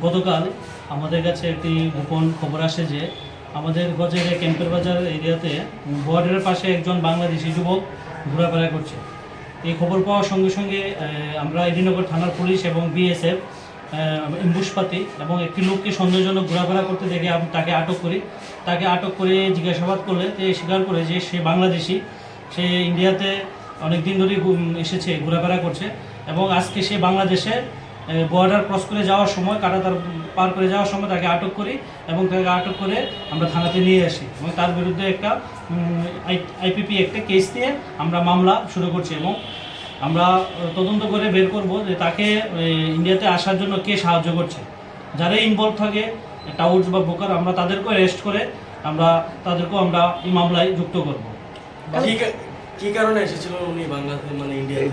গতকাল আমাদের কাছে একটি গোপন খবর আসে যে আমাদের গজের ক্যাম্পের বাজার এরিয়াতে বর্ডারের পাশে একজন বাংলাদেশি যুবক ঘোরাফেরা করছে। এই খবর পাওয়ার সঙ্গে সঙ্গে আমরা এডিনগর থানার পুলিশ এবং বিএসএফ এমবুশপাতি এবং একটি লোককে সন্দেহজনক ঘোরাফেরা করতে দেখে তাকে আটক করি। তাকে আটক করে জিজ্ঞাসাবাদ করলে স্বীকার করে যে সে বাংলাদেশি, সে ইন্ডিয়াতে অনেক দিন ধরেই এসেছে, ঘোরাফেরা করছে এবং আজকে সে বাংলাদেশে বর্ডার ক্রস করে যাওয়ার সময় কাঁটাতার পার করে যাওয়ার সময় তাকে আটক করি এবং তাকে আটক করে আমরা থানাতে নিয়ে আসি এবং তার বিরুদ্ধে একটা আইপিপি একটা কেস দিয়ে আমরা মামলা শুরু করছি এবং আমরা তদন্ত করে বের করব যে তাকে ইন্ডিয়াতে আসার জন্য কে সাহায্য করছে। যারা ইনভলভ থাকে টাউটস বা ব্রোকার, আমরা তাদেরকেও অ্যারেস্ট করে তাদেরকেও আমরা এই মামলায় যুক্ত করব। কি কারণে এসেছিল উনি বাংলাদেশ মানে ইন্ডিয়ায়?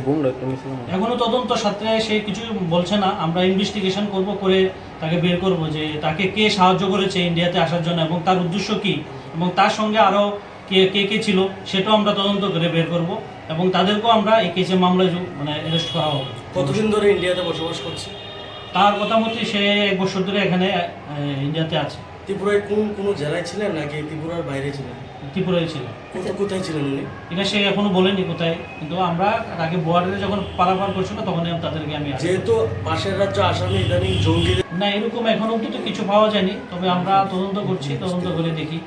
এখনো তদন্ত সাথে সে কিছু বলছে না। আমরা ইনভেস্টিগেশন করব, করে তাকে বের করব যে তাকে কে সাহায্য করেছে ইন্ডিয়াতে আসার জন্য এবং তার উদ্দেশ্য কী এবং তার সঙ্গে আরও কে কে ছিল সেটাও আমরা তদন্ত করে বের করব এবং তাদেরকেও আমরা এই কেসে মামলায় মানে অ্যারেস্ট করা হবে। কতদিন ধরে ইন্ডিয়াতে বসবাস করছে? তার কথা মতে সে 1 বছর ধরে এখানে ইন্ডিয়াতে আছে। ত্রিপুরায় কোনো জেলায় ছিলেন নাকি ত্রিপুরার বাইরে ছিলেন? ত্রিপুরায় ছিল। কোথায় ছিলেন উনি? এটা সে এখনো বলেনি কোথায়, কিন্তু আমরা তাকে বর্ডারে যখন পারাপার করছিল তখনই তাদেরকে আমি যেহেতু পাশের রাজ্য আসামে ইদানিং জঙ্গি না, এরকম এখনো অন্তত কিছু পাওয়া যায়নি, তবে আমরা তদন্ত করছি, তদন্ত করে দেখি।